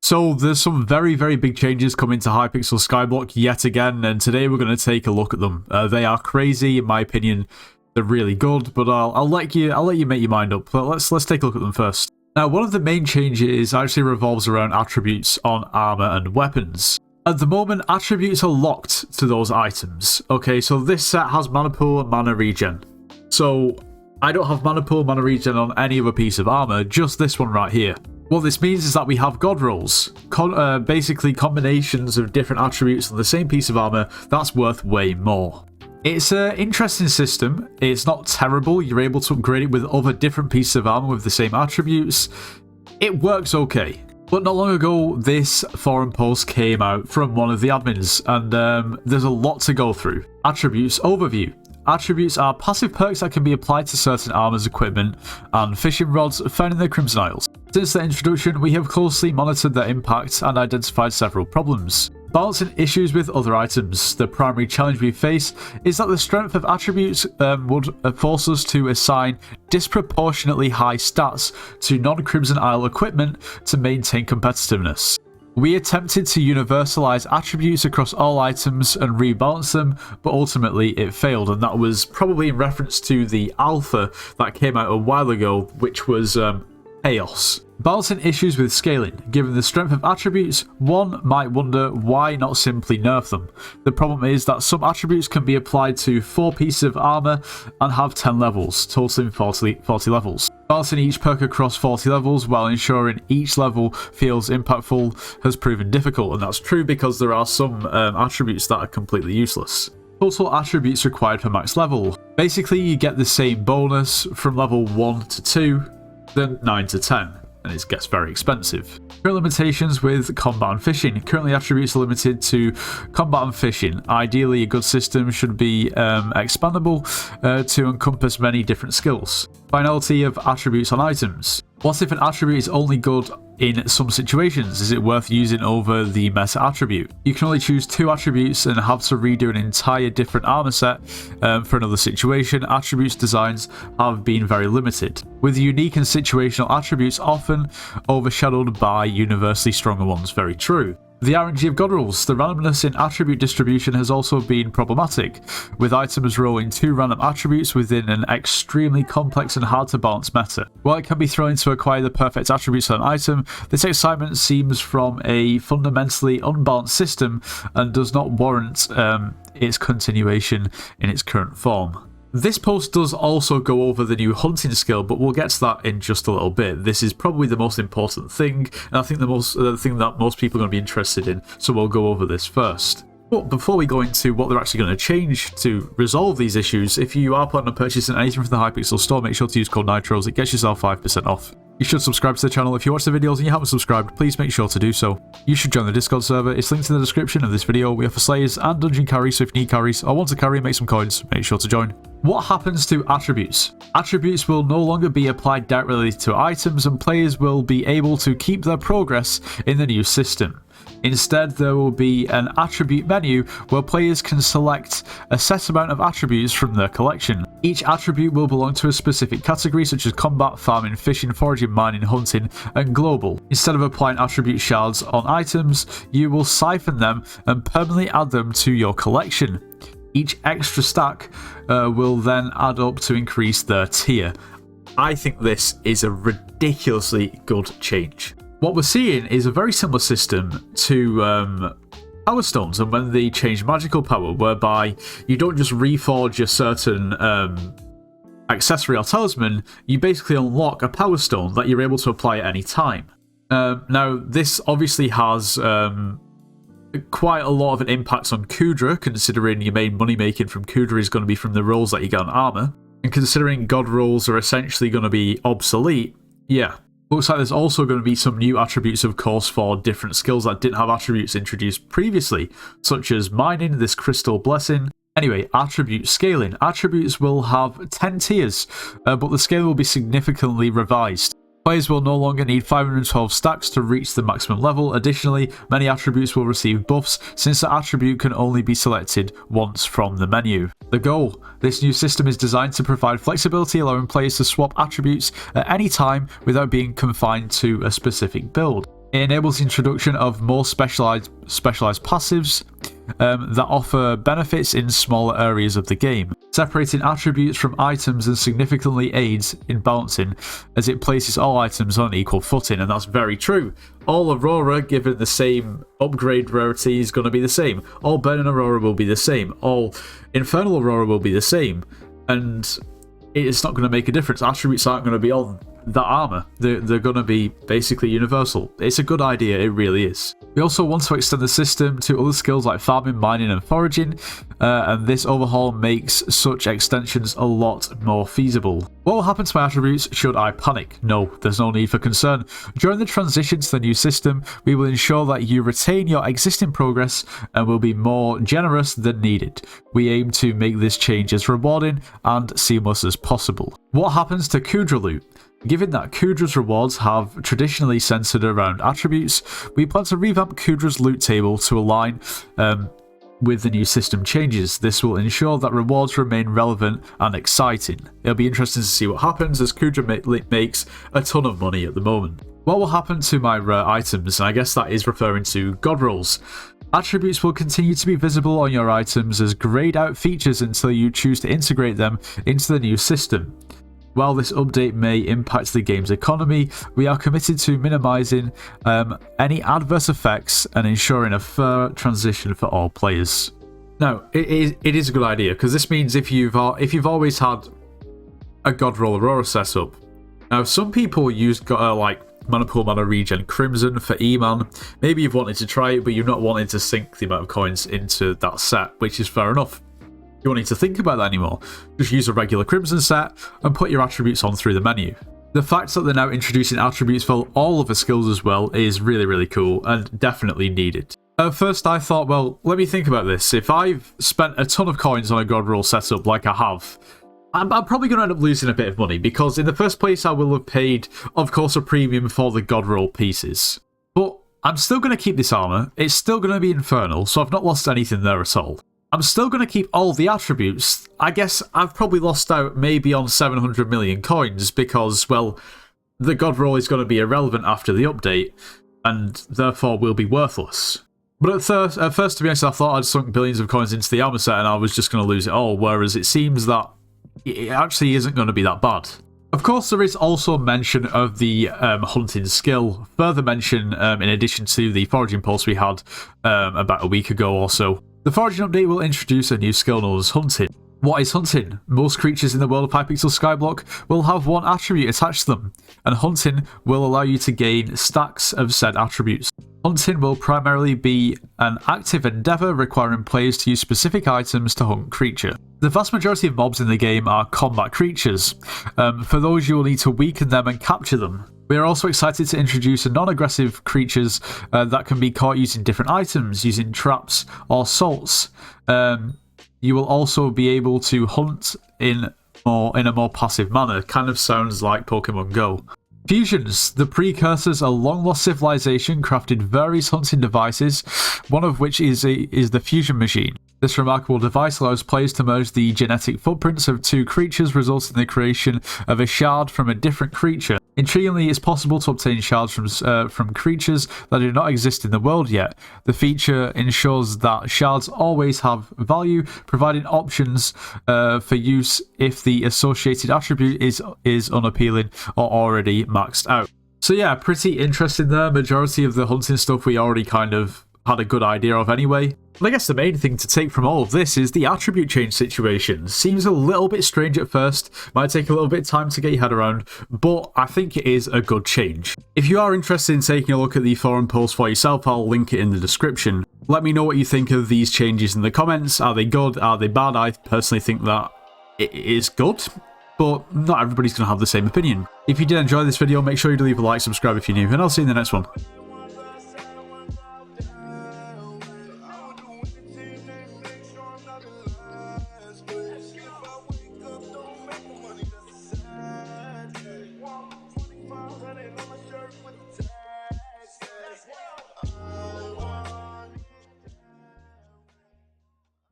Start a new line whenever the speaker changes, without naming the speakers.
So there's some very big changes coming to Hypixel Skyblock yet again, and today we're going to take a look at them. They are crazy, in my opinion. They're really good, but I'll let you make your mind up. But let's take a look at them first. Now, one of the main changes actually revolves around attributes on armor and weapons. At the moment, attributes are locked to those items. Okay, so this set has mana pool and mana regen. So I don't have mana pool, mana regen on any other piece of armor, just this one right here. What this means is that we have god rolls, basically combinations of different attributes on the same piece of armor that's worth way more. It's an interesting system. It's not terrible. You're able to upgrade it with other different pieces of armor with the same attributes. It works okay. But not long ago, this forum post came out from one of the admins, and there's a lot to go through. Attributes overview. Attributes are passive perks that can be applied to certain armors, equipment, and fishing rods found in the Crimson Isles. Since their introduction, we have closely monitored their impact and identified several problems. Balancing issues with other items. The primary challenge we face is that the strength of attributes would force us to assign disproportionately high stats to non-Crimson Isle equipment to maintain competitiveness. We attempted to universalize attributes across all items and rebalance them, but ultimately it failed, and that was probably in reference to the alpha that came out a while ago, which was chaos. Balancing issues with scaling. Given the strength of attributes, one might wonder why not simply nerf them. The problem is that some attributes can be applied to 4 pieces of armor and have 10 levels, totaling 40 levels. Balancing each perk across 40 levels while ensuring each level feels impactful has proven difficult, and that's true because there are some attributes that are completely useless. Total attributes required per max level. Basically, you get the same bonus from level 1 to 2 than 9 to 10. And it gets very expensive. Current limitations with combat and fishing. Currently, attributes are limited to combat and fishing. Ideally, a good system should be expandable to encompass many different skills. Finality of attributes on items. What if an attribute is only good in some situations? Is it worth using over the meta attribute? You can only choose 2 attributes and have to redo an entire different armor set for another situation. Attributes designs have been very limited, with unique and situational attributes often overshadowed by universally stronger ones. Very true. The RNG of god rolls. The randomness in attribute distribution has also been problematic, with items rolling 2 random attributes within an extremely complex and hard to balance meta. While it can be thrown to acquire the perfect attributes on an item, this excitement seems from a fundamentally unbalanced system and does not warrant its continuation in its current form. This post does also go over the new hunting skill, but we'll get to that in just a little bit. This is probably the most important thing, and I think the thing that most people are going to be interested in, so we'll go over this first. But before we go into what they're actually going to change to resolve these issues, if you are planning on purchasing anything from the Hypixel store, make sure to use code NITROS. It gets yourself 5% off. You should subscribe to the channel. If you watch the videos and you haven't subscribed, please make sure to do so. You should join the Discord server. It's linked in the description of this video. We offer slayers and dungeon carries, so if you need carries or want to carry and make some coins, make sure to join. What happens to attributes? Attributes will no longer be applied directly to items, and players will be able to keep their progress in the new system. Instead, there will be an attribute menu where players can select a set amount of attributes from their collection. Each attribute will belong to a specific category, such as combat, farming, fishing, foraging, mining, hunting, and global. Instead of applying attribute shards on items, you will siphon them and permanently add them to your collection. Each extra stack will then add up to increase their tier. I think this is a ridiculously good change. What we're seeing is a very similar system to Power Stones, and when they change magical power, whereby you don't just reforge a certain accessory or talisman, you basically unlock a Power Stone that you're able to apply at any time. Now, this obviously has quite a lot of an impact on Kudra, considering your main money making from Kudra is going to be from the rolls that you get on armor, and considering god rolls are essentially going to be obsolete, yeah. Looks like there's also going to be some new attributes, of course, for different skills that didn't have attributes introduced previously, such as mining, this crystal blessing. Anyway, attribute scaling. Attributes will have 10 tiers, but the scale will be significantly revised. Players will no longer need 512 stacks to reach the maximum level. Additionally, many attributes will receive buffs, since the attribute can only be selected once from the menu. The goal. This new system is designed to provide flexibility, allowing players to swap attributes at any time without being confined to a specific build. It enables the introduction of more specialized passives that offer benefits in smaller areas of the game, separating attributes from items and significantly aids in balancing as it places all items on an equal footing, and that's very true. All Aurora given the same upgrade rarity is going to be the same. All Burning Aurora will be the same. All Infernal Aurora will be the same, and it's not going to make a difference. Attributes aren't going to be on that armor. They're going to be basically universal. It's a good idea, it really is. We also want to extend the system to other skills like farming, mining and foraging, and this overhaul makes such extensions a lot more feasible. What will happen to my attributes should I panic? No, there's no need for concern. During the transition to the new system, we will ensure that you retain your existing progress and will be more generous than needed. We aim to make this change as rewarding and seamless as possible. What happens to Kudra loot? Given that Kudra's rewards have traditionally centered around attributes, we plan to revamp Kudra's loot table to align with the new system changes. This will ensure that rewards remain relevant and exciting. It'll be interesting to see what happens as Kudra makes a ton of money at the moment. What will happen to my rare items? And I guess that is referring to god rolls. Attributes will continue to be visible on your items as grayed out features until you choose to integrate them into the new system. While this update may impact the game's economy, we are committed to minimizing any adverse effects and ensuring a fair transition for all players. Now, it is a good idea, because this means if you've always had a God Roll Aurora setup. Now, some people use like Mana Pool, Mana Regen, Crimson for E-Man. Maybe you've wanted to try it, but you're not wanting to sink the amount of coins into that set, which is fair enough. You don't need to think about that anymore. Just use a regular Crimson set and put your attributes on through the menu. The fact that they're now introducing attributes for all of the skills as well is really, really cool and definitely needed. At first I thought, well, let me think about this. If I've spent a ton of coins on a God Roll setup like I have, I'm probably going to end up losing a bit of money, because in the first place I will have paid, of course, a premium for the God Roll pieces. But I'm still going to keep this armor. It's still going to be infernal, so I've not lost anything there at all. I'm still going to keep all the attributes. I guess I've probably lost out maybe on 700 million coins because, well, the God Roll is going to be irrelevant after the update and therefore will be worthless. But at first, to be honest, I thought I'd sunk billions of coins into the armor set and I was just going to lose it all, whereas it seems that it actually isn't going to be that bad. Of course, there is also mention of the hunting skill. Further mention in addition to the foraging pulse we had about a week ago or so. The foraging update will introduce a new skill known as hunting. What is hunting? Most creatures in the world of Hypixel Skyblock will have one attribute attached to them, and hunting will allow you to gain stacks of said attributes. Hunting will primarily be an active endeavour requiring players to use specific items to hunt creature. The vast majority of mobs in the game are combat creatures. For those, you will need to weaken them and capture them. We are also excited to introduce non-aggressive creatures that can be caught using different items, using traps or salts. You will also be able to hunt in a more passive manner. Kind of sounds like Pokemon Go. Fusions. The precursors a long-lost civilization crafted various hunting devices, one of which is the fusion machine. This remarkable device allows players to merge the genetic footprints of two creatures, resulting in the creation of a shard from a different creature. Intriguingly, it's possible to obtain shards from creatures that do not exist in the world yet. The feature ensures that shards always have value, providing options for use if the associated attribute is unappealing or already maxed out. So yeah, pretty interesting there. Majority of the hunting stuff we already kind of had a good idea of anyway. But I guess the main thing to take from all of this is the attribute change situation. Seems a little bit strange at first, might take a little bit of time to get your head around, but I think it is a good change. If you are interested in taking a look at the forum post for yourself, I'll link it in the description. Let me know what you think of these changes in the comments. Are they good? Are they bad? I personally think that it is good, but not everybody's going to have the same opinion. If you did enjoy this video, make sure you leave a like, subscribe if you're new, and I'll see you in the next one.